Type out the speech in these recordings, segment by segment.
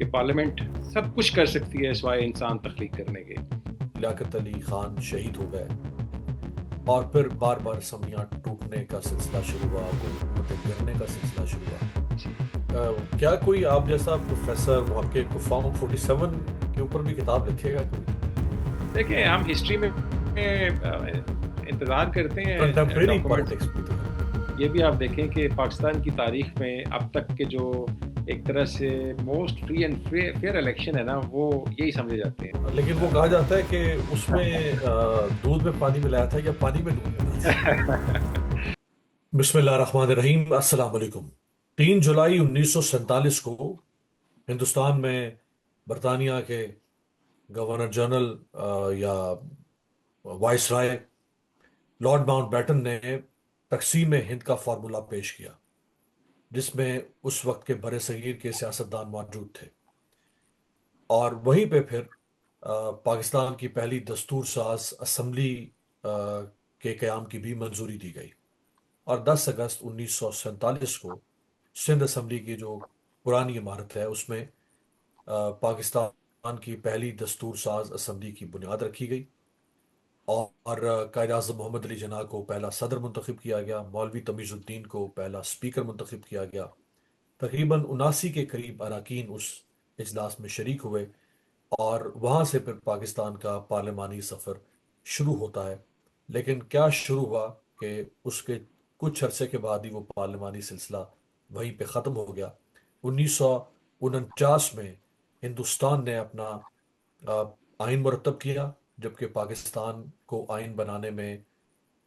کہ پارلیمنٹ سب کچھ کر سکتی ہے سوائے انسان تخلیق کرنے کے۔ لیاقت علی خان شہید ہو گئے اور پھر بار بار اسمبلیاں ٹوٹنے کا سلسلہ شروع ہوا، حکومتیں گرنے کا سلسلہ شروع ہوا۔ کیا کوئی آپ جیسا پروفیسر محقق فارم 47 کے اوپر بھی کتاب لکھے گا کوئی؟ دیکھیں ہم ہسٹری میں انتظار کرتے ہیں کنٹمپریری ڈاکومنٹس۔ پالیٹکس بھی تو ہے۔ یہ بھی آپ دیکھیں کہ پاکستان کی تاریخ میں اب تک کے جو ایک طرح سے most free and fair election ہے نا، وہ یہی سمجھے جاتے ہیں۔ لیکن وہ کہا جاتا ہے کہ اس میں دودھ میں پانی ملایا تھا یا پانی میں دودھ ملایا تھا۔ بسم اللہ الرحمن الرحیم، السلام علیکم۔ 3 جولائی 1947 کو ہندوستان میں برطانیہ کے گورنر جنرل یا وائس رائے لارڈ ماؤنٹ بیٹن نے تقسیم ہند کا فارمولا پیش کیا، جس میں اس وقت کے برِ صغیر کے سیاستدان موجود تھے، اور وہیں پہ پھر پاکستان کی پہلی دستور ساز اسمبلی کے قیام کی بھی منظوری دی گئی، اور 10 اگست 1947 کو سندھ اسمبلی کی جو پرانی عمارت ہے اس میں پاکستان کی پہلی دستور ساز اسمبلی کی بنیاد رکھی گئی، اور قائد اعظم محمد علی جناح کو پہلا صدر منتخب کیا گیا، مولوی تمیز الدین کو پہلا اسپیکر منتخب کیا گیا۔ تقریباً 79 کے قریب اراکین اس اجلاس میں شریک ہوئے، اور وہاں سے پھر پاکستان کا پارلیمانی سفر شروع ہوتا ہے۔ لیکن کیا شروع ہوا کہ اس کے کچھ عرصے کے بعد ہی وہ پارلیمانی سلسلہ وہیں پہ ختم ہو گیا۔ 1949 میں ہندوستان نے اپنا آئین مرتب کیا، جبکہ پاکستان کو آئین بنانے میں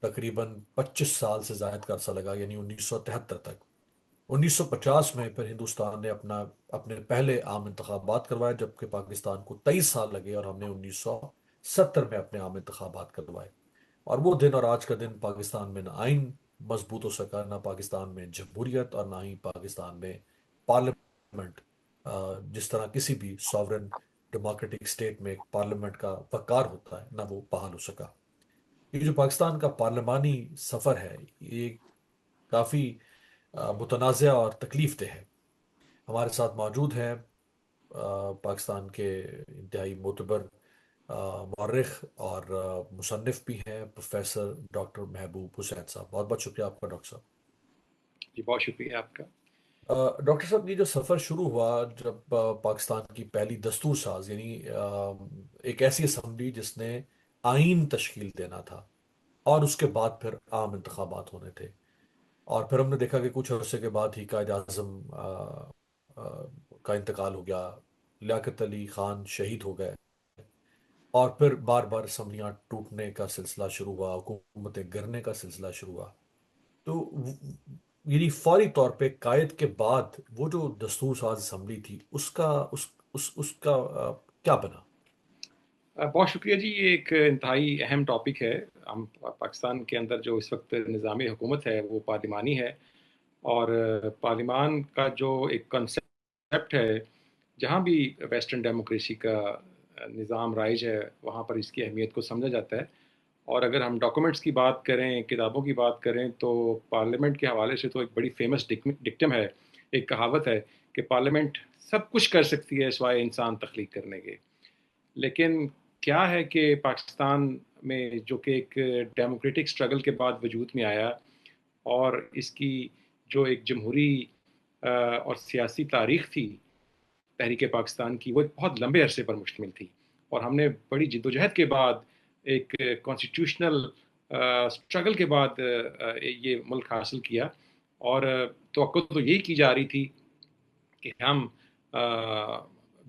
تقریباً 25 سال سے زائد کا عرصہ لگا، یعنی 1973 تک۔ 1950 میں پھر ہندوستان نے اپنے پہلے عام انتخابات کروائے، جبکہ پاکستان کو 23 سال لگے، اور ہم نے 1970 میں اپنے عام انتخابات کروائے۔ اور وہ دن اور آج کا دن پاکستان میں نہ آئین مضبوط ہو سکا، نہ پاکستان میں جمہوریت، اور نہ ہی پاکستان میں پارلیمنٹ، جس طرح کسی بھی ساورن ڈیموکریٹک سٹیٹ میں ایک پارلیمنٹ کا وقار ہوتا ہے، نہ وہ بحال ہو سکا۔ یہ جو پاکستان کا پارلیمانی سفر ہے، یہ کافی متنازع اور تکلیف دہ ہے۔ ہمارے ساتھ موجود ہیں پاکستان کے انتہائی معتبر مورخ اور مصنف بھی ہیں، پروفیسر ڈاکٹر محبوب حسین صاحب۔ بہت بہت شکریہ آپ کا ڈاکٹر صاحب۔ جی بہت شکریہ آپ کا۔ ڈاکٹر صاحب، یہ جو سفر شروع ہوا جب پاکستان کی پہلی دستور ساز، یعنی ایک ایسی اسمبلی جس نے آئین تشکیل دینا تھا، اور اس کے بعد پھر عام انتخابات ہونے تھے، اور پھر ہم نے دیکھا کہ کچھ عرصے کے بعد ہی قائد اعظم کا انتقال ہو گیا، لیاقت علی خان شہید ہو گئے، اور پھر بار بار اسمبلیاں ٹوٹنے کا سلسلہ شروع ہوا، حکومتیں گرنے کا سلسلہ شروع ہوا۔ تو یعنی فوری طور پہ قائد کے بعد وہ جو دستور ساز اسمبلی تھی، اس کا کیا بنا؟ بہت شکریہ جی، یہ ایک انتہائی اہم ٹاپک ہے۔ ہم پاکستان کے اندر جو اس وقت نظام حکومت ہے وہ پارلیمانی ہے، اور پارلیمان کا جو ایک کنسیپٹ ہے، جہاں بھی ویسٹرن ڈیموکریسی کا نظام رائج ہے وہاں پر اس کی اہمیت کو سمجھا جاتا ہے۔ اور اگر ہم ڈاکومنٹس کی بات کریں، کتابوں کی بات کریں، تو پارلیمنٹ کے حوالے سے تو ایک بڑی فیمس ڈکٹم ہے، ایک کہاوت ہے کہ پارلیمنٹ سب کچھ کر سکتی ہے سوائے انسان تخلیق کرنے کے۔ لیکن کیا ہے کہ پاکستان میں جو کہ ایک ڈیموکریٹک سٹرگل کے بعد وجود میں آیا، اور اس کی جو ایک جمہوری اور سیاسی تاریخ تھی تحریک پاکستان کی، وہ ایک بہت لمبے عرصے پر مشتمل تھی، اور ہم نے بڑی جدوجہد کے بعد ایک کانسٹیٹیوشنل سٹرگل کے بعد یہ ملک حاصل کیا، اور توقع تو یہی کی جا رہی تھی کہ ہم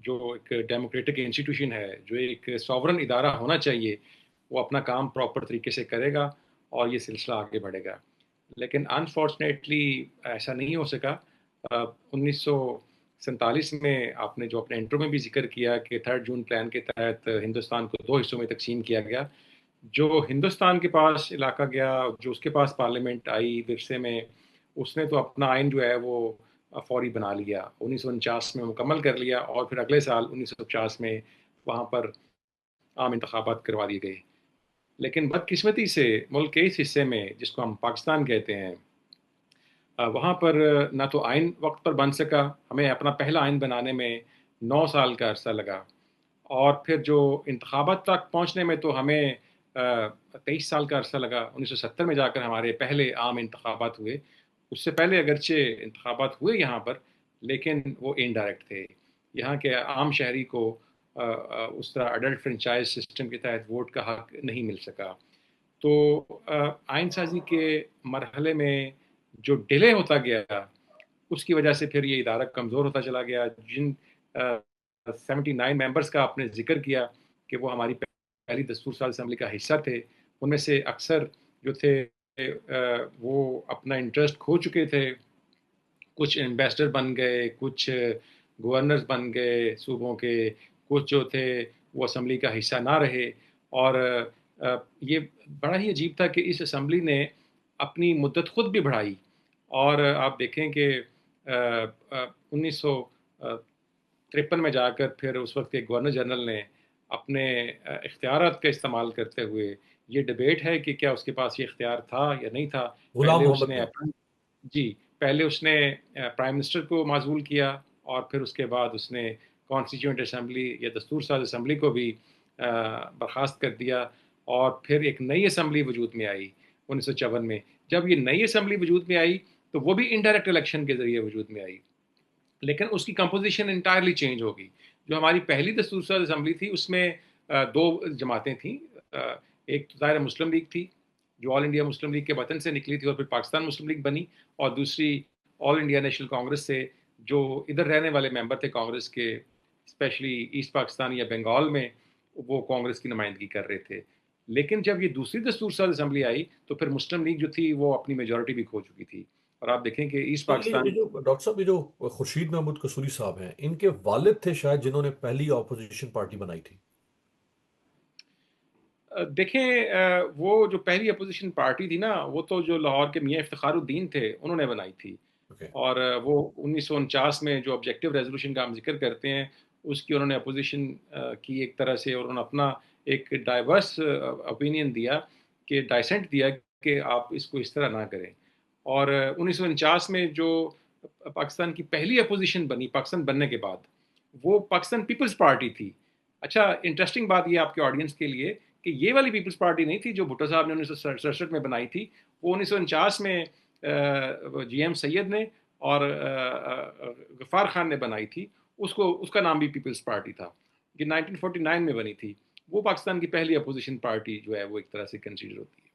جو ایک ڈیموکریٹک انسٹیٹیوشن ہے، جو ایک ساورن ادارہ ہونا چاہیے، وہ اپنا کام پراپر طریقے سے کرے گا اور یہ سلسلہ آگے بڑھے گا۔ لیکن انفارچونیٹلی ایسا نہیں ہو سکا۔ 1947 میں آپ نے جو اپنے انٹرو میں بھی ذکر کیا کہ 3 جون پلان کے تحت ہندوستان کو 2 حصوں میں تقسیم کیا گیا۔ جو ہندوستان کے پاس علاقہ گیا، جو اس کے پاس پارلیمنٹ آئی ورثے میں، اس نے تو اپنا آئین جو ہے وہ فوری بنا لیا، 1949 میں مکمل کر لیا، اور پھر اگلے سال 1950 میں وہاں پر عام انتخابات کروا دیے گئے۔ لیکن بدقسمتی سے ملک کے اس حصے میں جس کو ہم پاکستان کہتے ہیں، وہاں پر نہ تو آئین وقت پر بن سکا، ہمیں اپنا پہلا آئین بنانے میں 9 سال کا عرصہ لگا، اور پھر جو انتخابات تک پہنچنے میں تو ہمیں 23 سال کا عرصہ لگا. 1970 میں جا کر ہمارے پہلے عام انتخابات ہوئے. اس سے پہلے اگرچہ انتخابات ہوئے یہاں پر، لیکن وہ انڈائریکٹ تھے. یہاں کے عام شہری کو اس طرح اڈلٹ فرنچائز سسٹم کے تحت ووٹ کا حق نہیں مل سکا. تو آئین سازی کے مرحلے میں جو ڈیلے ہوتا گیا، اس کی وجہ سے پھر یہ ادارہ کمزور ہوتا چلا گیا. جن 79 ممبرس کا آپ نے ذکر کیا کہ وہ ہماری پہلی دستور ساز اسمبلی کا حصہ تھے، ان میں سے اکثر جو تھے وہ اپنا انٹرسٹ کھو چکے تھے. کچھ ایمبیسڈر بن گئے، کچھ گورنرز بن گئے صوبوں کے، کچھ جو تھے وہ اسمبلی کا حصہ نہ رہے. اور یہ بڑا ہی عجیب تھا کہ اس اسمبلی نے اپنی مدت خود بھی بڑھائی. اور آپ دیکھیں کہ 1953 میں جا کر پھر اس وقت کے گورنر جنرل نے اپنے اختیارات کا استعمال کرتے ہوئے، یہ ڈبیٹ ہے کہ کیا اس کے پاس یہ اختیار تھا یا نہیں تھا. غلام پہلے اس محمد نے نے. جی پہلے اس نے پرائم منسٹر کو معزول کیا، اور پھر اس کے بعد اس نے کانسٹیٹیوئنٹ اسمبلی یا دستور ساز اسمبلی کو بھی برخاست کر دیا. اور پھر ایک نئی اسمبلی وجود میں آئی 1954 میں. جب یہ نئی اسمبلی وجود میں آئی تو وہ بھی انڈائریکٹ الیکشن کے ذریعے وجود میں آئی، لیکن اس کی کمپوزیشن انٹائرلی چینج ہو گئی. جو ہماری پہلی دستور ساز اسمبلی تھی اس میں دو جماعتیں تھیں. ایک تو ظاہر مسلم لیگ تھی جو آل انڈیا مسلم لیگ کے وطن سے نکلی تھی اور پھر پاکستان مسلم لیگ بنی، اور دوسری آل انڈیا نیشنل کانگریس سے جو ادھر رہنے والے ممبر تھے کانگریس کے، اسپیشلی ایسٹ پاکستان یا بنگال میں، وہ کانگریس کی نمائندگی کر رہے تھے. لیکن جب یہ دوسری دستور ساز اسمبلی آئی تو پھر مسلم لیگ جو تھی وہ اپنی میجورٹی بھی کھو چکی تھی. اور آپ دیکھیں کہ ایسٹ تو پاکستان، یہ جو ڈاکٹر صاحب، یہ جو خورشید محمود قصوری صاحب ہیں، ان کے والد تھے شاید جنہوں نے پہلی اپوزیشن پارٹی بنائی تھی. دیکھیں وہ جو پہلی اپوزیشن پارٹی تھی نا، وہ تو جو لاہور کے میاں افتخار الدین تھے انہوں نے بنائی تھی. اوکے. اور وہ 1949 میں جو آبجیکٹو ریزولوشن کا ہم ذکر کرتے ہیں، اس کی انہوں نے اپوزیشن کی ایک طرح سے، اور انہوں نے اپنا ایک ڈائیورس اوپینین دیا، کہ ڈائسنٹ دیا کہ آپ اس کو اس طرح نہ کریں. اور 1949 میں جو پاکستان کی پہلی اپوزیشن بنی پاکستان بننے کے بعد، وہ پاکستان پیپلز پارٹی تھی. اچھا انٹرسٹنگ بات یہ آپ کے آڈینس کے لیے کہ یہ والی پیپلز پارٹی نہیں تھی جو بھٹو صاحب نے 1967 میں بنائی تھی. وہ 1949 میں جی ایم سید نے اور غفار خان نے بنائی تھی. اس کا نام بھی پیپلز پارٹی تھا. یہ 1949 میں بنی تھی. وہ پاکستان کی پہلی اپوزیشن پارٹی جو ہے وہ ایک طرح سے کنسیڈر ہوتی ہے.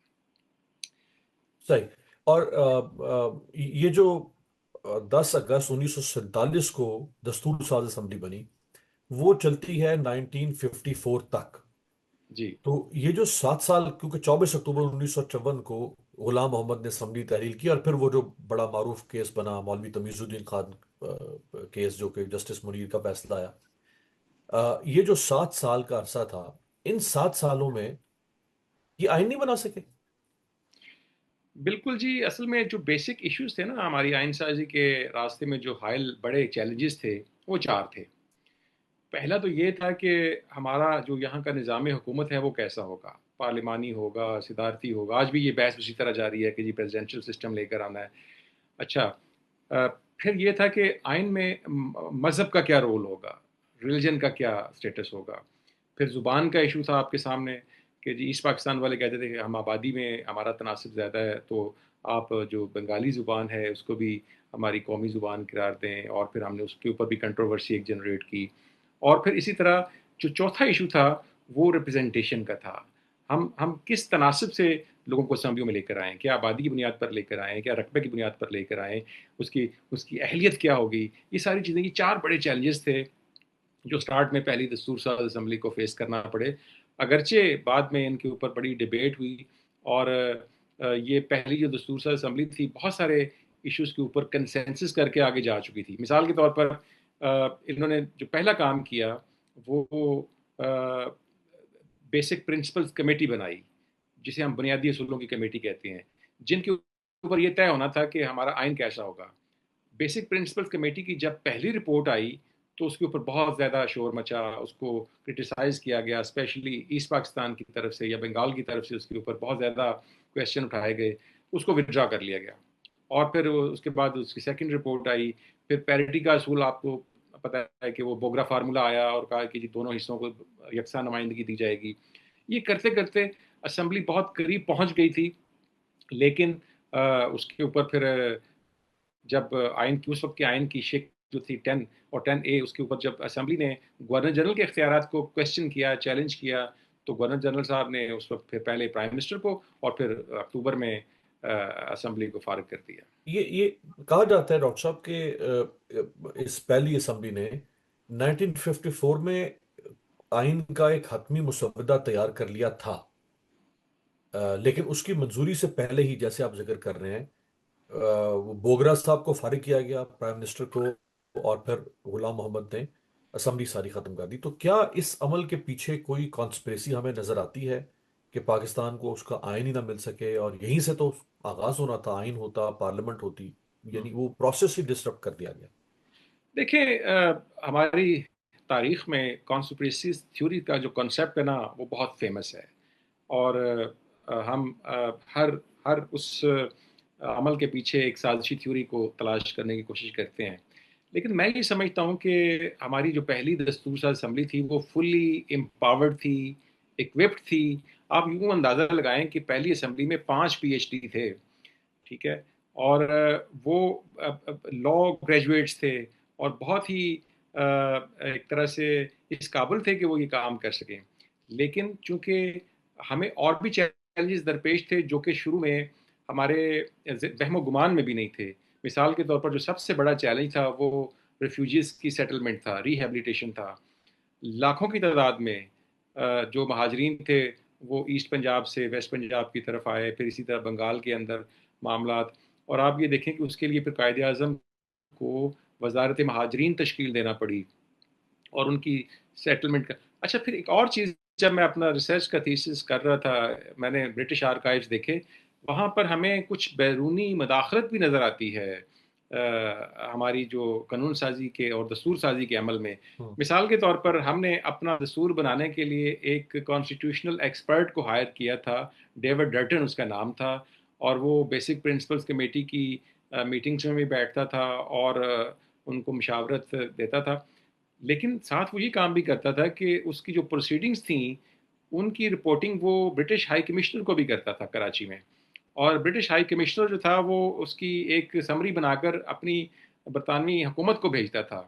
صحیح. اور یہ جو 10 اگست 1947 کو دستور ساز اسمبلی بنی، وہ چلتی ہے 1954 تک. جی تو یہ جو 7 سال، کیونکہ 24 اکتوبر 1954 کو غلام محمد نے اسمبلی تحلیل کی، اور پھر وہ جو بڑا معروف کیس بنا مولوی تمیز الدین خان کیس، جو کہ جسٹس منیر کا فیصلہ آیا. یہ جو 7 سال کا عرصہ تھا، ان 7 سالوں میں یہ آئین نہیں بنا سکے. بالکل جی. اصل میں جو بیسک ایشوز تھے نا ہماری آئین سازی کے راستے میں، جو حائل بڑے چیلنجز تھے، وہ 4 تھے. پہلا تو یہ تھا کہ ہمارا جو یہاں کا نظام حکومت ہے وہ کیسا ہوگا، پارلیمانی ہوگا، صدارتی ہوگا. آج بھی یہ بحث اسی طرح جاری ہے کہ جی پریزیڈنشل سسٹم لے کر آنا ہے. اچھا پھر یہ تھا کہ آئین میں مذہب کا کیا رول ہوگا، ریلیجن کا کیا سٹیٹس ہوگا. پھر زبان کا ایشو تھا آپ کے سامنے کہ جی ایسٹ پاکستان والے کہتے تھے کہ ہم آبادی میں ہمارا تناسب زیادہ ہے، تو آپ جو بنگالی زبان ہے اس کو بھی ہماری قومی زبان قرار دیں. اور پھر ہم نے اس کے اوپر بھی کنٹروورسی ایک جنریٹ کی. اور پھر اسی طرح جو چوتھا ایشو تھا وہ ریپرزنٹیشن کا تھا. ہم کس تناسب سے لوگوں کو اسمبلیوں میں لے کر آئیں، کیا آبادی کی بنیاد پر لے کر آئیں، کیا رقبے کی بنیاد پر لے کر آئیں، اس کی اہلیت کیا ہوگی. یہ ساری چیزیں، یہ 4 بڑے چیلنجز تھے جو سٹارٹ میں پہلی دستور ساز اسمبلی کو فیس کرنا پڑے. اگرچہ بعد میں ان کے اوپر بڑی ڈیبیٹ ہوئی، اور یہ پہلی جو دستور ساز اسمبلی تھی بہت سارے ایشوز کے اوپر کنسنسس کر کے آگے جا چکی تھی. مثال کے طور پر انہوں نے جو پہلا کام کیا وہ بیسک پرنسپلز کمیٹی بنائی، جسے ہم بنیادی اصولوں کی کمیٹی کہتے ہیں، جن کے اوپر یہ طے ہونا تھا کہ ہمارا آئین کیسا ہوگا. بیسک پرنسپلز کمیٹی کی جب پہلی رپورٹ آئی تو اس کے اوپر بہت زیادہ شور مچا، اس کو کرٹیسائز کیا گیا، اسپیشلی ایسٹ پاکستان کی طرف سے یا بنگال کی طرف سے اس کے اوپر بہت زیادہ کویشچن اٹھائے گئے. اس کو ودرا کر لیا گیا. اور پھر اس کے بعد اس کی سیکنڈ رپورٹ آئی. پھر پیرٹی کا اصول آپ کو پتہ ہے کہ وہ بوگرا فارمولا آیا اور کہا کہ جی دونوں حصوں کو یکساں نمائندگی دی جائے گی. یہ کرتے کرتے اسمبلی بہت قریب پہنچ گئی تھی، لیکن اس کے اوپر پھر جب آئین کی اس وقت کے آئین کی شک جو تھی 10 اور 10A، اس کے اوپر جب اسمبلی نے گورنر جنرل کے اختیارات کو کویسچن کیا، چیلنج کیا، تو گورنر جنرل صاحب نے اس وقت پھر پہلے پرائم منسٹر کو اور پھر اکتوبر میں اسمبلی کو فارغ کر دیا. یہ کہا جاتا ہے ڈاکٹر صاحب کہ اس پہلی اسمبلی نے 1954 میں آئین کا ایک حتمی مسودہ تیار کر لیا تھا، لیکن اس کی منظوری سے پہلے ہی جیسے آپ ذکر کر رہے ہیں وہ بوگرا صاحب کو فارغ کیا گیا، پرائم منسٹر کو، اور پھر غلام محمد نے اسمبلی ساری ختم کر دی. تو کیا اس عمل کے پیچھے کوئی کانسپریسی ہمیں نظر آتی ہے کہ پاکستان کو اس کا آئین ہی نہ مل سکے؟ اور یہیں سے تو آغاز ہونا تھا، آئین ہوتا، پارلیمنٹ ہوتی، یعنی وہ پروسیس ہی ڈسٹرب کر دیا گیا. دیکھیں ہماری تاریخ میں کانسپریسیز تھیوری کا جو کنسیپٹ ہے نا وہ بہت فیمس ہے، اور ہم ہر ہر اس عمل کے پیچھے ایک سازشی تھیوری کو تلاش کرنے کی کوشش کرتے ہیں. لیکن میں یہ سمجھتا ہوں کہ ہماری جو پہلی دستور ساز اسمبلی تھی وہ فلی امپاورڈ تھی، اکوپڈ تھی. آپ یوں اندازہ لگائیں کہ پہلی اسمبلی میں 5 PhD تھے، ٹھیک ہے، اور وہ لا گریجویٹس تھے اور بہت ہی ایک طرح سے اس قابل تھے کہ وہ یہ کام کر سکیں. لیکن چونکہ ہمیں اور بھی چیلنجز درپیش تھے جو کہ شروع میں ہمارے وہم و گمان میں بھی نہیں تھے. مثال کے طور پر جو سب سے بڑا چیلنج تھا وہ ریفیوجیز کی سیٹلمنٹ تھا، ریہیبلیٹیشن تھا. لاکھوں کی تعداد میں جو مہاجرین تھے وہ ایسٹ پنجاب سے ویسٹ پنجاب کی طرف آئے، پھر اسی طرح بنگال کے اندر معاملات. اور آپ یہ دیکھیں کہ اس کے لیے پھر قائد اعظم کو وزارت مہاجرین تشکیل دینا پڑی اور ان کی سیٹلمنٹ کا. اچھا، پھر ایک اور چیز، جب میں اپنا ریسرچ کا تھیسس کر رہا تھا میں نے برٹش آرکائیوز دیکھے، وہاں پر ہمیں کچھ بیرونی مداخلت بھی نظر آتی ہے ہماری جو قانون سازی کے اور دستور سازی کے عمل میں. ہوں، مثال کے طور پر ہم نے اپنا دستور بنانے کے لیے ایک کانسٹیٹیوشنل ایکسپرٹ کو ہائر کیا تھا، ڈیوڈ ڈرٹن اس کا نام تھا، اور وہ بیسک پرنسپلز کمیٹی کی میٹنگس میں بھی بیٹھتا تھا اور ان کو مشاورت دیتا تھا. لیکن ساتھ وہ یہ کام بھی کرتا تھا کہ اس کی جو پروسیڈنگز تھیں ان کی رپورٹنگ وہ برٹش ہائی کمشنر کو بھی کرتا تھا کراچی میں. اور برٹش ہائی کمشنر جو تھا وہ اس کی ایک سمری بنا کر اپنی برطانوی حکومت کو بھیجتا تھا،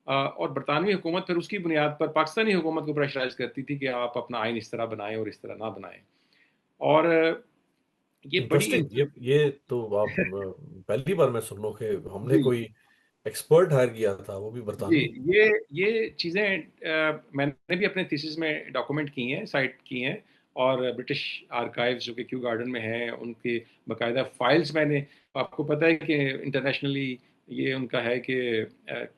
اور برطانوی حکومت پھر اس کی بنیاد پر پاکستانی حکومت کو پریشرائز کرتی تھی کہ آپ اپنا آئین اس طرح بنائیں اور اس طرح نہ بنائیں. اور یہ بڑی انٹرسٹنگ. یہ تو آپ پہلی بار میں سن لوں کہ ہم نے جی کوئی ایکسپرٹ ہائر کیا تھا، وہ بھی جی برطانوی. یہ چیزیں میں نے بھی اپنے تھیسس میں ڈاکومنٹ کی ہیں، سائٹ کی ہیں، اور برٹش آرکائیوز جو کہ کیو گارڈن میں ہیں ان کی باقاعدہ فائلز میں نے. آپ کو پتہ ہے کہ انٹرنیشنلی یہ ان کا ہے کہ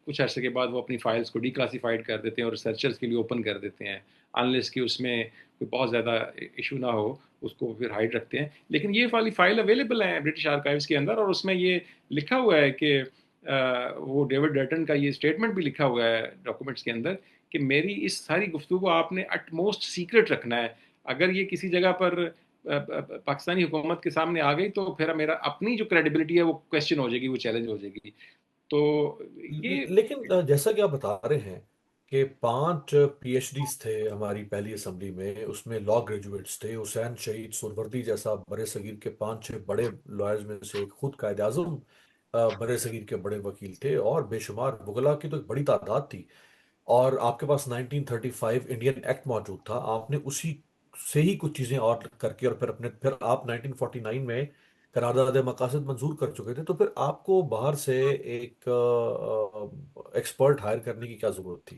کچھ عرصے کے بعد وہ اپنی فائلز کو ڈی کلاسیفائڈ کر دیتے ہیں اور ریسرچرز کے لیے اوپن کر دیتے ہیں، انلیس کہ اس میں کوئی بہت زیادہ ایشو نہ ہو اس کو پھر ہائڈ رکھتے ہیں. لیکن یہ والی فائل اویلیبل ہیں برٹش آرکائیوز کے اندر، اور اس میں یہ لکھا ہوا ہے کہ وہ ڈیوڈ ڈرٹن کا یہ اسٹیٹمنٹ بھی لکھا ہوا ہے ڈاکومنٹس کے اندر کہ میری اس ساری گفتگو آپ نے اٹ موسٹ سیکرٹ رکھنا ہے. اگر یہ کسی جگہ پر پاکستانی حکومت کے سامنے آ گئی تو پھر میرا اپنی جو کریڈیبلٹی ہے وہ کویسچن ہو جائے گی، وہ چیلنج ہو جائے گی. تو یہ لیکن جیسا کہ آپ بتا رہے ہیں کہ 5 PhDs تھے ہماری پہلی اسمبلی میں، اس میں لا گریجویٹس تھے. حسین شہید سہروردی جیسا برے صغیر کے 5-6 بڑے لائرز میں سے ایک، خود قائد اعظم برے صغیر کے بڑے وکیل تھے، اور بے شمار وکلاء کی تو ایک بڑی تعداد تھی. اور آپ کے پاس 1935 انڈین ایکٹ موجود تھا، آپ نے اسی سے ہی کچھ چیزیں اور کر کے، اور پھر آپ 1949 میں قرارداد مقاصد منظور کر چکے تھے. تو پھر آپ کو باہر سے ایک ایکسپرٹ ہائر کرنے کی کیا ضرورت تھی؟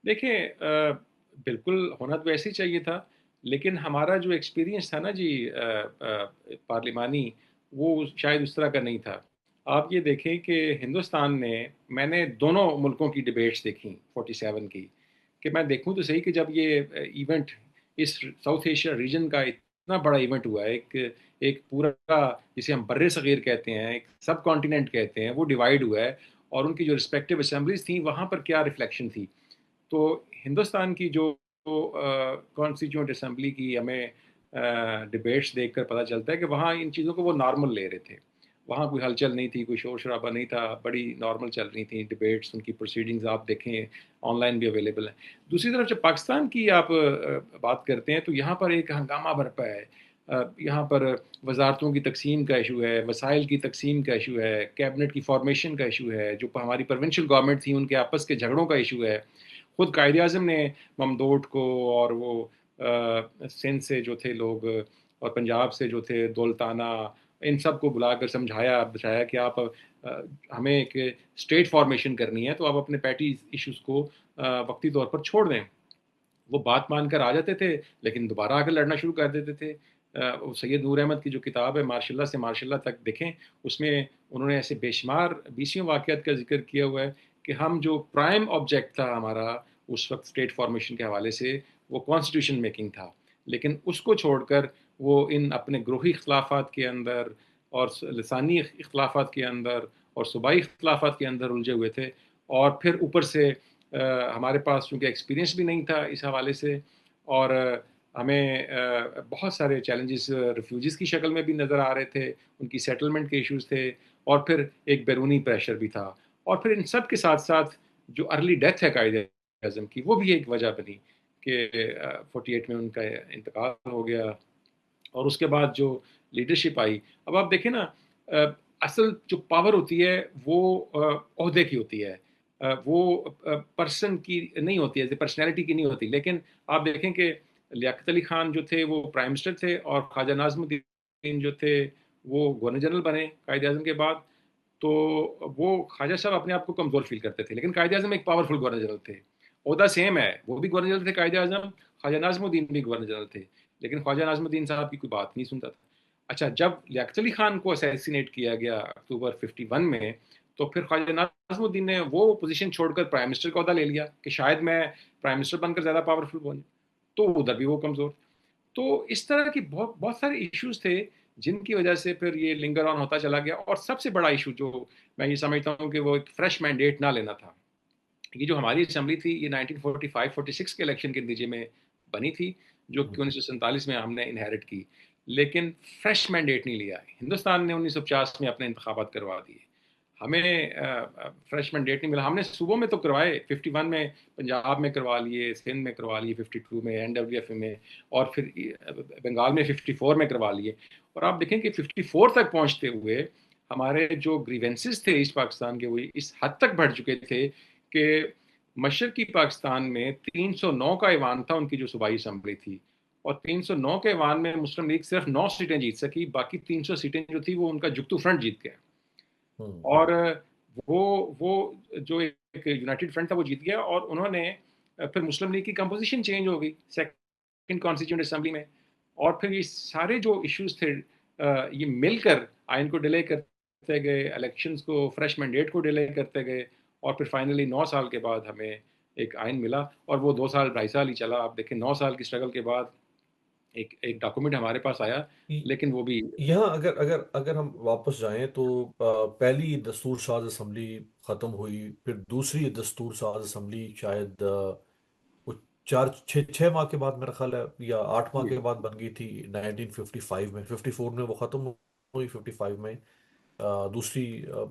دیکھیں بالکل ہونا تو ایسے ہی چاہیے تھا، لیکن ہمارا جو ایکسپیرینس تھا نا جی پارلیمانی، وہ شاید اس طرح کا نہیں تھا. آپ یہ دیکھیں کہ ہندوستان میں نے دونوں ملکوں کی ڈیبیٹس دیکھی 47 کی، کہ میں دیکھوں تو صحیح کہ جب یہ ایونٹ اس ساؤتھ ایشیا ریجن کا اتنا بڑا ایونٹ ہوا ہے، ایک پورا جسے ہم بر صغیر کہتے ہیں، ایک سب کانٹیننٹ کہتے ہیں، وہ ڈیوائیڈ ہوا ہے، اور ان کی جو رسپیکٹیو اسمبلیز تھیں وہاں پر کیا ریفلیکشن تھی. تو ہندوستان کی جو کانسٹیٹیوئنٹ اسمبلی کی ہمیں ڈبیٹس دیکھ کر پتہ چلتا ہے کہ وہاں ان چیزوں کو وہ نارمل لے رہے تھے. وہاں کوئی ہلچل نہیں تھی، کوئی شور شرابہ نہیں تھا، بڑی نارمل چل رہی تھیں ڈبیٹس، ان کی پروسیڈنگز آپ دیکھیں آن لائن بھی اویلیبل ہیں۔ دوسری طرف جب پاکستان کی آپ بات کرتے ہیں تو یہاں پر ایک ہنگامہ برپا ہے۔ یہاں پر وزارتوں کی تقسیم کا ایشو ہے، وسائل کی تقسیم کا ایشو ہے، کیبنٹ کی فارمیشن کا ایشو ہے، جو ہماری پروونشل گورنمنٹ تھیں ان کے آپس کے جھگڑوں کا ایشو ہے۔ خود قائد اعظم نے ممدوٹ کو اور وہ سندھ سے جو تھے لوگ اور پنجاب سے جو تھے دولتانہ، ان سب کو بلا کر سمجھایا بتایا کہ آپ ہمیں ایک اسٹیٹ فارمیشن کرنی ہے تو آپ اپنے پیٹی ایشوز کو وقتی طور پر چھوڑ دیں۔ وہ بات مان کر آ جاتے تھے لیکن دوبارہ آ کر لڑنا شروع کر دیتے تھے۔ سید نور احمد کی جو کتاب ہے ماشاء اللہ سے ماشاء اللہ تک دیکھیں، اس میں انہوں نے ایسے بے شمار بیسیوں واقعات کا ذکر کیا ہوا ہے کہ ہم جو پرائم آبجیکٹ تھا ہمارا اس وقت اسٹیٹ فارمیشن کے حوالے سے وہ کانسٹیٹیوشن میکنگ تھا، لیکن اس کو چھوڑ کر وہ ان اپنے گروہی اختلافات کے اندر اور لسانی اختلافات کے اندر اور صوبائی اختلافات کے اندر الجھے ہوئے تھے۔ اور پھر اوپر سے ہمارے پاس چونکہ ایکسپیرینس بھی نہیں تھا اس حوالے سے، اور ہمیں بہت سارے چیلنجز ریفیوجیز کی شکل میں بھی نظر آ رہے تھے، ان کی سیٹلمنٹ کے ایشوز تھے، اور پھر ایک بیرونی پریشر بھی تھا، اور پھر ان سب کے ساتھ ساتھ جو ارلی ڈیتھ ہے قائد اعظم کی وہ بھی ایک وجہ بنی کہ 48 میں ان کا انتقال ہو گیا۔ اور اس کے بعد جو لیڈرشپ آئی، اب آپ دیکھیں نا، اصل جو پاور ہوتی ہے وہ عہدے کی ہوتی ہے، وہ پرسن کی نہیں ہوتی ہے، پرسنالٹی کی نہیں ہوتی۔ لیکن آپ دیکھیں کہ لیاقت علی خان جو تھے وہ پرائم منسٹر تھے، اور خواجہ ناظم الدین جو تھے وہ گورنر جنرل بنے قائد اعظم کے بعد۔ تو وہ خواجہ صاحب اپنے آپ کو کمزور فیل کرتے تھے، لیکن قائد اعظم ایک پاورفل گورنر جنرل تھے، عہدہ سیم ہے، وہ بھی گورنر جنرل تھے قائد اعظم، خواجہ ناظم الدین بھی گورنر جنرل تھے، لیکن خواجہ ناظم الدین صاحب کی کوئی بات نہیں سنتا تھا۔ اچھا، جب لیاقت علی خان کو اسیسینیٹ کیا گیا اکتوبر 51 میں، تو پھر خواجہ ناظم الدین نے وہ پوزیشن چھوڑ کر پرائم منسٹر کا عہدہ لے لیا کہ شاید میں پرائم منسٹر بن کر زیادہ پاورفل بن، تو ادھر بھی وہ کمزور۔ تو اس طرح کی بہت بہت سارے ایشوز تھے جن کی وجہ سے پھر یہ لنگر آن ہوتا چلا گیا۔ اور سب سے بڑا ایشو جو میں یہ سمجھتا ہوں کہ وہ ایک فریش مینڈیٹ نہ لینا تھا۔ یہ جو ہماری اسمبلی تھی یہ 1945-46 کے الیکشن کے نتیجے میں بنی تھی، جو کہ 1947 میں ہم نے انہیرٹ کی، لیکن فریش مینڈیٹ نہیں لیا۔ ہندوستان نے 1950 میں اپنے انتخابات کروا دیے، ہمیں فریش مینڈیٹ نہیں ملا۔ ہم نے صوبوں میں تو کروائے، 51 میں پنجاب میں کروا لیے، سندھ میں کروا لیے، 52 میں NWF میں، اور پھر بنگال میں 54 میں کروا لیے۔ اور آپ دیکھیں کہ 54 تک پہنچتے ہوئے ہمارے جو گریونسز تھے ایسٹ پاکستان کے، وہ اس حد تک بڑھ چکے تھے کہ مشرقی پاکستان میں 309 کا ایوان تھا ان کی جو صوبائی اسمبلی تھی، اور 309 کے ایوان میں مسلم لیگ صرف 9 سیٹیں جیت سکی، باقی 300 سیٹیں جو تھی وہ ان کا جگتو فرنٹ جیت گیا۔ اور وہ جو ایک یونائٹڈ فرنٹ تھا وہ جیت گیا، اور انہوں نے پھر مسلم لیگ کی کمپوزیشن چینج ہو گئی سیکنڈ کانسٹیٹیوئنٹ اسمبلی میں، اور پھر یہ سارے جو ایشوز تھے یہ مل کر آئین کو ڈیلے کرتے گئے، الیکشنز کو، فریش مینڈیٹ کو ڈیلے کرتے گئے، اور پھر فائنلی 9 سال کے بعد ہمیں ایک آئین ملا، اور وہ 2 سال 2.5 سال ہی چلا۔ آپ دیکھیں 9 سال کی اسٹرگل کے بعد ایک ڈاکومنٹ ہمارے پاس آیا، لیکن وہ بھی یہاں اگر ہم واپس جائیں تو پہلی دستور ساز اسمبلی ختم ہوئی، پھر دوسری دستور ساز اسمبلی شاید وہ 4-6 ماہ کے بعد میرا خیال ہے، یا 8 ماہ کے بعد بن گئی تھی 1955 میں۔ 54 میں وہ ختم ہوئی، 55 میں دوسری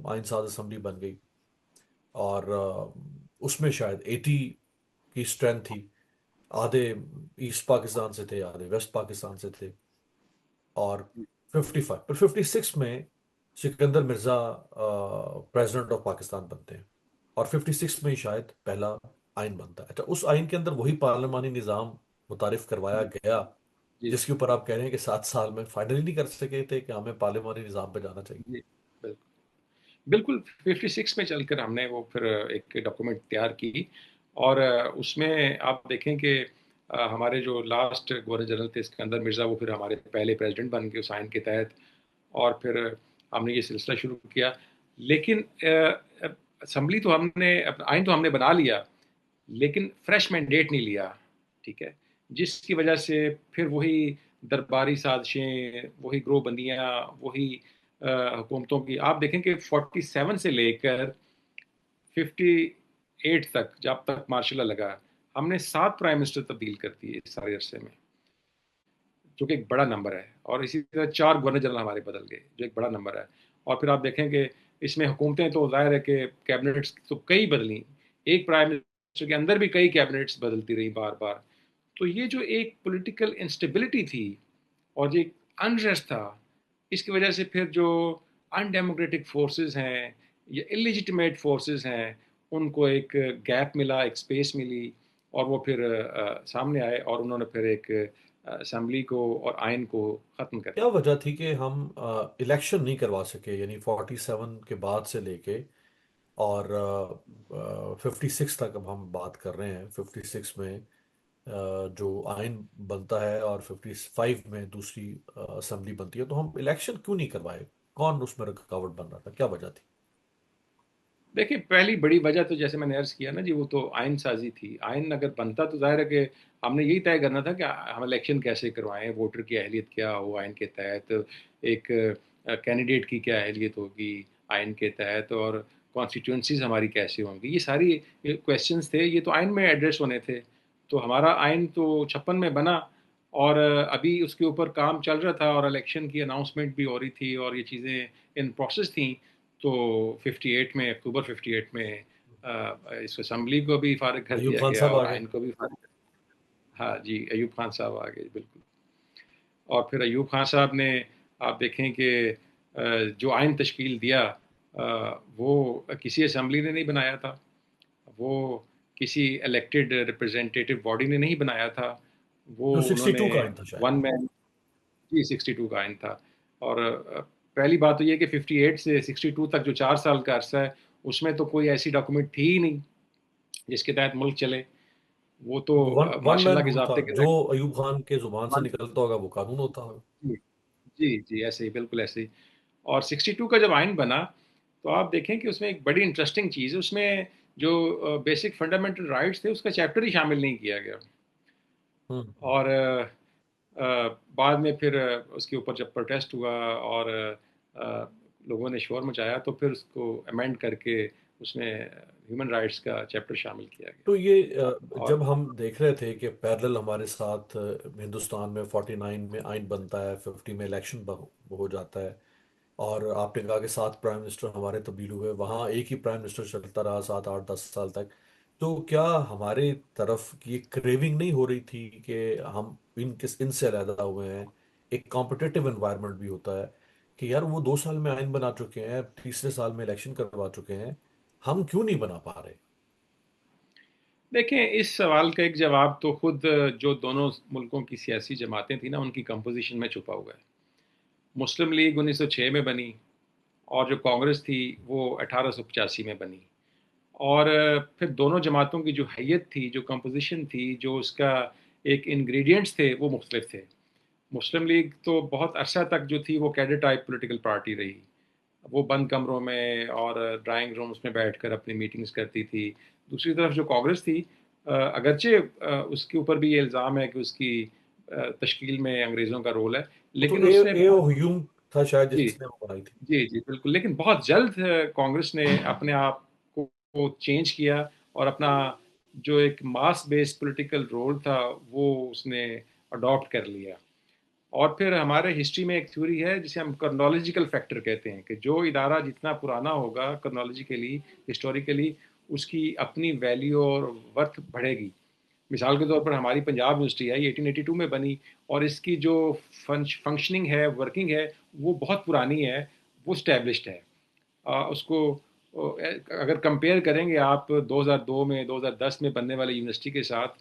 آئین ساز اسمبلی بن گئی، اور اس میں شاید 80 کی اسٹرینتھ تھی، آدھے ایسٹ پاکستان سے تھے، آدھے ویسٹ پاکستان سے تھے۔ اور 55 پر 56 میں سکندر مرزا پریزیڈنٹ آف پاکستان بنتے ہیں، اور 56 میں ہی شاید پہلا آئین بنتا ہے۔ اچھا، اس آئین کے اندر وہی پارلیمانی نظام متعارف کروایا گیا جی جس کے اوپر آپ کہہ رہے ہیں کہ 7 سال میں فائنلی نہیں کر سکے تھے کہ ہمیں پارلیمانی نظام پہ جانا چاہیے۔ جی بالکل بالکل 56 میں چل کر ہم نے وہ پھر ایک ڈاکومنٹ تیار کی، اور اس میں آپ دیکھیں کہ ہمارے جو لاسٹ گورنر جنرل تھے اسکندر مرزا، وہ پھر ہمارے پہلے پریزیڈنٹ بن گئے اس آئین کے تحت، اور پھر ہم نے یہ سلسلہ شروع کیا۔ لیکن اسمبلی تو ہم نے آئین تو ہم نے بنا لیا، لیکن فریش مینڈیٹ نہیں لیا، ٹھیک ہے، جس کی وجہ سے پھر وہی درباری سازشیں، وہی گروہ بندیاں، وہی حکومتوں کی۔ آپ دیکھیں کہ 47 سے لے کر 58 تک، جب تک مارشل لا لگا، ہم نے 7 پرائم منسٹر تبدیل کر دیے اس سارے عرصے میں، جو کہ ایک بڑا نمبر ہے، اور اسی طرح 4 گورنر جنرل ہمارے بدل گئے، جو ایک بڑا نمبر ہے۔ اور پھر آپ دیکھیں کہ اس میں حکومتیں تو ظاہر ہے کہ کیبنٹس تو کئی بدلیں، ایک پرائم منسٹر کے اندر بھی کئی کیبنٹس بدلتی رہی بار بار. تو یہ جو ایک پولیٹیکل انسٹیبلٹی تھی اور جو ایک انریسٹ تھا، اس کی وجہ سے پھر جو ان ڈیموکریٹک فورسز ہیں یا اللیجیٹمیٹ فورسز ہیں ان کو ایک گیپ ملا، ایک اسپیس ملی، اور وہ پھر سامنے آئے اور انہوں نے پھر ایک اسمبلی کو اور آئین کو ختم کر کیا دیا. وجہ تھی کہ ہم الیکشن نہیں کروا سکے؟ یعنی 47 کے بعد سے لے کے اور 56 تک اب ہم بات کر رہے ہیں. 56 میں جو آئین بنتا ہے اور 55 میں دوسری اسمبلی بنتی ہے، تو ہم الیکشن کیوں نہیں کروائے؟ کون اس میں رکاوٹ بن رہا تھا؟ کیا وجہ تھی؟ دیکھیں پہلی بڑی وجہ تو جیسے میں نے عرض کیا نا جی، وہ تو آئین سازی تھی. آئین اگر بنتا تو ظاہر ہے کہ ہم نے یہی طے کرنا تھا کہ ہم الیکشن کیسے کروائیں، ووٹر کی اہلیت کیا ہو آئین کے تحت، ایک کینڈیڈیٹ کی کیا اہلیت ہوگی آئین کے تحت، اور کانسٹیٹوئنسیز ہماری کیسے ہوں گی. یہ ساری کویسچنز تھے، یہ تو آئین میں ایڈریس ہونے تھے. تو ہمارا آئین تو 56 میں بنا، اور ابھی اس کے اوپر کام چل رہا تھا اور الیکشن کی اناؤنسمنٹ بھی ہو رہی تھی اور یہ چیزیں ان پروسیس تھیں. تو 58 میں، اکتوبر 58 میں اس اسمبلی کو بھی فارغ کر ایوب دیا خان گیا صاحب اور آ گئے. آئین کو بھی فارغ. ہاں جی، ایوب خان صاحب آ گئے بالکل. اور پھر ایوب خان صاحب نے، آپ دیکھیں کہ جو آئین تشکیل دیا وہ کسی اسمبلی نے نہیں بنایا تھا، وہ کسی الیکٹڈ ریپرزینٹیٹیو باڈی نے نہیں بنایا تھا، وہ جو انہوں نے 62 کا آئین تھا شاید. ون مین. جی 62 کا آئین تھا. اور پہلی بات تو یہ کہ 58 سے 62 تک جو 4 سال کا عرصہ ہے اس میں تو کوئی ایسی ڈاکومنٹ تھی ہی نہیں جس کے تحت ملک چلے. وہ تو ون ماشاء مین اللہ کے رول تھا، ضابطے کے جو تحت. ایوب خان کے زبان سے نکلتا ہوگا وہ قانون ہوتا ہوگا. جی جی جی، ایسے ہی بالکل ایسے ہی. اور 62 کا جب آئین بنا تو آپ دیکھیں کہ اس میں ایک بڑی انٹرسٹنگ چیز ہے، اس میں جو بیسک فنڈامنٹل رائٹس تھے اس کا چیپٹر ہی شامل نہیں کیا گیا. ہوں. اور بعد میں پھر اس کے اوپر جب پروٹیسٹ ہوا اور لوگوں نے شور مچایا تو پھر اس کو امینڈ کر کے اس میں ہیومن رائٹس کا چیپٹر شامل کیا گیا. تو یہ اور جب ہم دیکھ رہے تھے کہ پیرلل ہمارے ساتھ ہندوستان میں 49 میں آئین بنتا ہے، 50 میں الیکشن ہو جاتا ہے، اور آپ نے کہا کہ 7 پرائم منسٹر ہمارے تبدیل ہوئے، وہاں ایک ہی پرائم منسٹر چلتا رہا 7 8 10 سال تک. تو کیا ہمارے طرف یہ کریونگ نہیں ہو رہی تھی کہ ہم ان سے علیحدہ ہوئے ہیں؟ ایک کمپٹیٹیو انوائرمنٹ بھی ہوتا ہے کہ یار وہ 2 سال میں آئین بنا چکے ہیں، تیسرے سال میں الیکشن کروا چکے ہیں، ہم کیوں نہیں بنا پا رہے؟ دیکھیں اس سوال کا ایک جواب تو خود جو دونوں ملکوں کی سیاسی جماعتیں تھیں نا ان کی کمپوزیشن میں چھپا ہوا ہے. مسلم لیگ 1906 میں بنی اور جو کانگریس تھی وہ 1885 میں بنی. اور پھر دونوں جماعتوں کی جو حیت تھی، جو کمپوزیشن تھی، جو اس کا ایک انگریڈینٹس تھے وہ مختلف تھے. مسلم لیگ تو بہت عرصہ تک جو تھی وہ کیڈر ٹائپ پولیٹیکل پارٹی رہی، وہ بند کمروں میں اور ڈرائنگ رومز میں بیٹھ کر اپنی میٹنگز کرتی تھی. دوسری طرف جو کانگریس تھی، اگرچہ اس کے اوپر بھی یہ الزام ہے کہ اس کی تشکیل میں انگریزوں کا رول ہے، وہ تو لیکن اس نے اے او بہت. ہیوم تھا شاید جی جس نے وہ بنائی تھی. جی جی بالکل، لیکن بہت جلد کانگریس نے اپنے آپ کو چینج کیا اور اپنا جو ایک ماس بیس پولیٹیکل رول تھا وہ اس نے اڈاپٹ کر لیا. اور پھر ہمارے ہسٹری میں ایک تھیوری ہے جسے ہم کرنالوجیکل فیکٹر کہتے ہیں کہ جو ادارہ جتنا پرانا ہوگا کرنالوجیکلی، ہسٹوریکلی، اس کی اپنی ویلیو اور ورتھ بڑھے گی. مثال کے طور پر ہماری پنجاب یونیورسٹی ہے، یہ 1882 میں بنی اور اس کی جو فنکشننگ ہے، ورکنگ ہے، وہ بہت پرانی ہے، وہ اسٹیبلشڈ ہے. اس کو اگر کمپیئر کریں گے آپ 2002 میں 2010 میں بننے والی یونیورسٹی کے ساتھ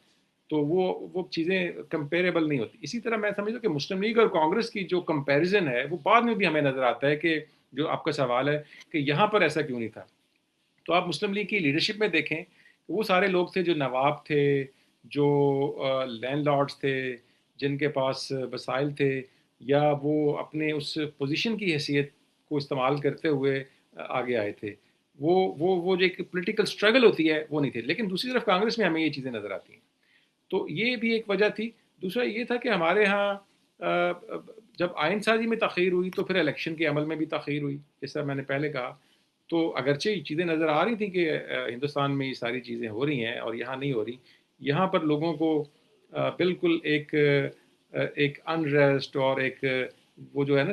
تو وہ چیزیں کمپیریبل نہیں ہوتی. اسی طرح میں سمجھتا ہوں کہ مسلم لیگ اور کانگریس کی جو کمپیریزن ہے وہ بعد میں بھی ہمیں نظر آتا ہے کہ جو آپ کا سوال ہے کہ یہاں پر ایسا کیوں نہیں تھا. تو آپ مسلم لیگ کی لیڈرشپ میں دیکھیں، وہ سارے لوگ تھے جو نواب تھے، جو لینڈ لارڈز تھے، جن کے پاس وسائل تھے، یا وہ اپنے اس پوزیشن کی حیثیت کو استعمال کرتے ہوئے آگے آئے تھے. وہ جو ایک پولیٹیکل اسٹرگل ہوتی ہے وہ نہیں تھے. لیکن دوسری طرف کانگریس میں ہمیں یہ چیزیں نظر آتی ہیں. تو یہ بھی ایک وجہ تھی. دوسرا یہ تھا کہ ہمارے ہاں جب آئین سازی میں تاخیر ہوئی تو پھر الیکشن کے عمل میں بھی تاخیر ہوئی، جیسا میں نے پہلے کہا. تو اگرچہ یہ چیزیں نظر آ رہی تھیں کہ ہندوستان میں یہ ساری چیزیں ہو رہی ہیں اور یہاں نہیں ہو رہی، یہاں پر لوگوں کو بالکل ایک انریسٹ اور ایک وہ جو ہے نا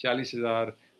40,000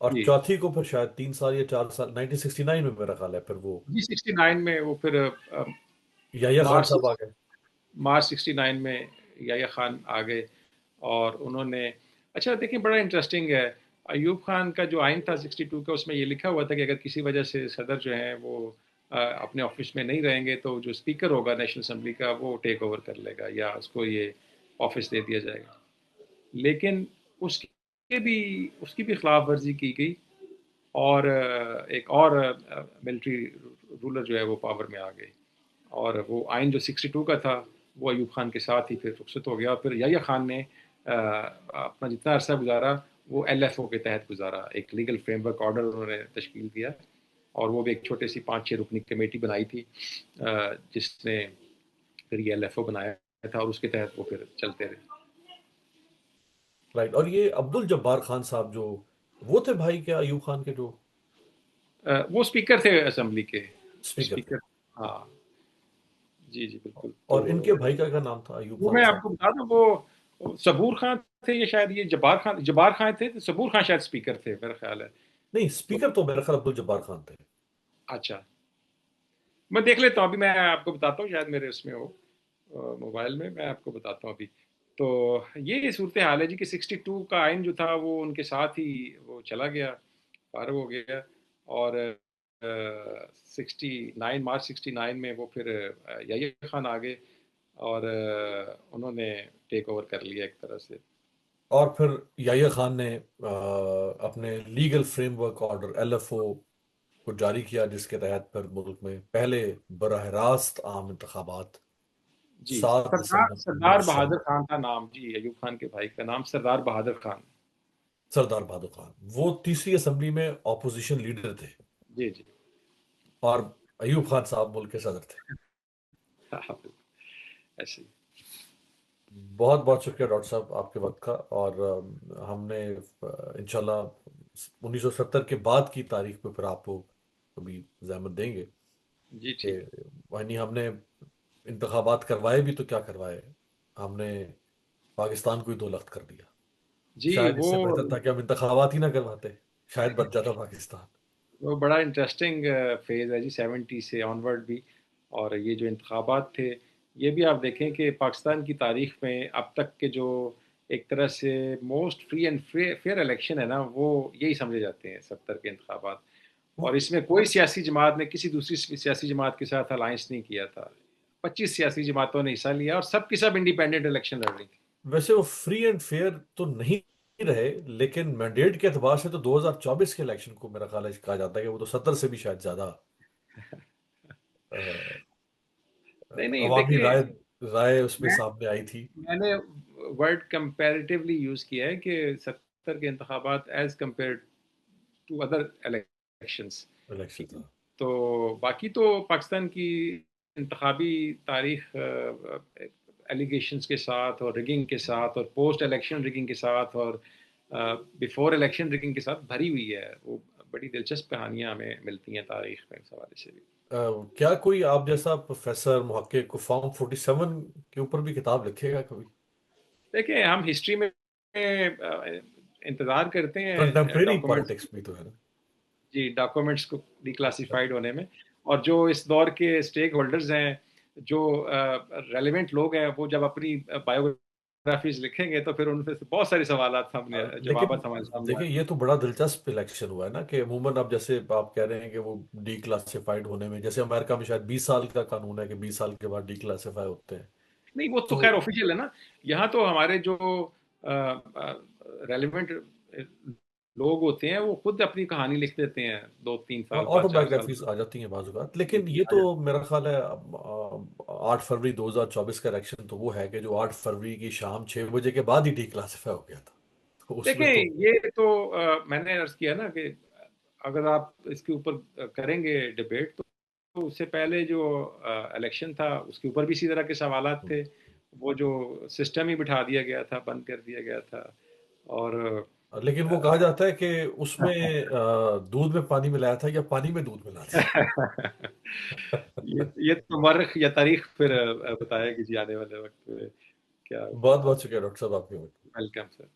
اور جی چوتھی کو پھر شاید 3 سال یا 4 سال 1969 میں میرا خیال ہے پھر وہ جی 69 میں وہ پھر یحییٰ خان مارچ صاحب آ گئے. مارچ 69 میں یحییٰ خان آ گئے اور انہوں نے اچھا دیکھیں بڑا انٹرسٹنگ ہے. ایوب خان کا جو آئین تھا 62 کا اس میں یہ لکھا ہوا تھا کہ اگر کسی وجہ سے صدر جو ہیں وہ اپنے آفس میں نہیں رہیں گے تو جو اسپیکر ہوگا نیشنل اسمبلی کا وہ ٹیک اوور کر لے گا یا اس کو یہ آفس دے دیا جائے گا. لیکن اس کی بھی خلاف ورزی کی گئی اور ایک اور ملٹری رولر جو ہے وہ پاور میں آ گئے اور وہ آئین جو 62 کا تھا وہ ایوب خان کے ساتھ ہی پھر رخصت ہو گیا اور پھر یحییٰ خان نے اپنا جتنا عرصہ گزارا وہ ایل ایف او کے تحت گزارا. ایک لیگل فریم ورک آرڈر انہوں نے تشکیل دیا اور وہ بھی ایک چھوٹی سی 5-6 رکنی کمیٹی بنائی تھی جس نے پھر یہ ایل ایف او بنایا تھا اور اس کے تحت وہ پھر چلتے رہے. رائٹ. اور یہ عبد الجبار خان صاحب جو وہ تھے بھائی کیا ایوب خان کے جو وہ اسپیکر تھے اسمبلی کے اسپیکر تھے؟ اسپیکر. ہاں جی جی بالکل. اور تو ان کے بھائی کا کیا نام تھا ایوب وہ خان میں آپ صاحب؟ کو بتا دوں وہ صبور خان تھے یا شاید یہ جبار خان تھے. صبور خان شاید اسپیکر تھے میرا خیال ہے. نہیں تو اسپیکر تو میرا خیال عبد الجبار خان تھے. اچھا میں دیکھ لیتا ہوں ابھی میں آپ کو بتاتا ہوں شاید میرے اس میں ہو موبائل میں آپ کو بتاتا ہوں ابھی. تو یہ صورت حال ہے جی کہ 62 کا آئین جو تھا وہ ان کے ساتھ ہی وہ چلا گیا فارغ ہو گیا اور 69 مارچ 69 میں وہ پھر یحییٰ خان آ گئے اور انہوں نے ٹیک اوور کر لیا ایک طرح سے. اور پھر یحییٰ خان نے اپنے legal framework order L F O کو جاری کیا جس کے تحت پھر ملک میں پہلے براہ راست عام انتخابات جی 7 دسمبر سردار 1900. بہادر خان کا نام جی ایوب خان کے بھائی کا نام سردار بہادر خان. سردار بہادر خان وہ تیسری اسمبلی میں اپوزیشن لیڈر تھے جی جی اور ایوب خان صاحب ملک کے صدر تھے. ایسے ہی. بہت بہت شکریہ ڈاکٹر صاحب آپ کے وقت کا. اور ہم نے انشاءاللہ 1970 کے بعد کی تاریخ پہ پھر آپ کو کبھی زحمت دیں گے جی کہ ٹھیک. یعنی ہم نے انتخابات کروائے بھی تو کیا کروائے، ہم نے پاکستان کو ہی دو لخت کر دیا. جی شاید اس وہ سے بہتر تھا کہ ہم انتخابات ہی نہ کرواتے، شاید بچ جاتا پاکستان. بڑا انٹرسٹنگ فیز ہے جی 70 سے آن ورڈ بھی. اور یہ جو انتخابات تھے یہ بھی آپ دیکھیں کہ پاکستان کی تاریخ میں اب تک کے جو ایک طرح سے most free and fair election ہے نا وہ یہی سمجھے جاتے ہیں 70 کے انتخابات. اور اس میں کوئی سیاسی جماعت نے کسی دوسری سیاسی جماعت کے ساتھ الائنس نہیں کیا تھا. 25 سیاسی جماعتوں نے حصہ لیا اور سب کی سب انڈیپینڈنٹ الیکشن لڑ رہی تھی. ویسے وہ فری اینڈ فیئر تو نہیں رہے، لیکن مینڈیٹ کے اعتبار سے تو 2024 کے الیکشن کو میرا خیال ہے کہا جاتا ہے کہ وہ تو 70 سے بھی شاید زیادہ نہیں نہیں عوامی دیکھیے رائے اس میں میں سامنے آئی تھی. میں نے ورڈ کمپیریٹیولی یوز کیا ہے کہ 70 کے انتخابات as compared to other elections. Election تھا. تو باقی تو پاکستان کی انتخابی تاریخ ایلیگیشنز کے ساتھ اور ریگنگ کے ساتھ اور پوسٹ الیکشن ریگنگ کے ساتھ اور بیفور الیکشن ریگنگ کے ساتھ بھری ہوئی ہے. وہ بڑی دلچسپ کہانیاں ہمیں ملتی ہیں تاریخ میں اس حوالے سے بھی. کیا کوئی آپ جیسا پروفیسر محقق کو فارم 47 کے اوپر بھی کتاب لکھے گا کبھی؟ دیکھیں ہم ہسٹری میں انتظار کرتے ہیں کنٹمپریری ڈاکومنٹس. پالیٹکس بھی تو ہے نا. جی ڈاکومنٹس کو ڈی کلاسیفائڈ ہونے میں اور جو اس دور کے اسٹیک ہولڈرز ہیں جو ریلیونٹ لوگ ہیں وہ جب اپنی بایوگرافیز لکھیں گے تو پھر ان سے بہت سارے سوالات ہمیں لیکن جوابات ہمارے سامنے دیکھیں آئیں یہ تو بڑا دلچسپ الیکشن ہوا ہے نا کہ عموماً اب جیسے آپ کہہ رہے ہیں کہ وہ ڈی کلاسیفائڈ ہونے میں، جیسے امریکہ میں شاید 20 سال کا قانون ہے کہ 20 سال کے بعد ڈی کلاسیفائی ہوتے ہیں. گے. نہیں وہ تو تو خیر آفیشیل ہے نا. یہاں تو ہمارے جو ریلیونٹ لوگ ہوتے ہیں وہ خود اپنی کہانی لکھ دیتے ہیں 2-3 سال آٹو بعد 4 سال بایوگرافیز آ جاتی ہیں بعض اوقات. جی لیکن جی یہ آ تو جاتے میرا خیال ہے 8 فروری 2024 کا الیکشن تو وہ ہے کہ جو 8 فروری کی شام 6 بجے کے بعد ہی ڈی کلاسیفائی ہو گیا تھا. تو اس میں تو دیکھیں یہ تو میں نے عرض کیا نا کہ اگر آپ اس کے اوپر کریں گے ڈبیٹ تو اس سے پہلے جو الیکشن تھا اس کے اوپر بھی اسی طرح کے سوالات تھے. وہ جو سسٹم ہی بٹھا دیا گیا تھا بند کر دیا گیا تھا. اور لیکن وہ کہا جاتا ہے کہ اس میں دودھ میں پانی ملایا تھا یا پانی میں دودھ ملا دیا. یہ تو مورخ یا تاریخ پھر بتائے گی جی آنے والے وقت میں کیا. بہت بہت شکریہ ڈاکٹر صاحب آپ کے وقت. Welcome sir.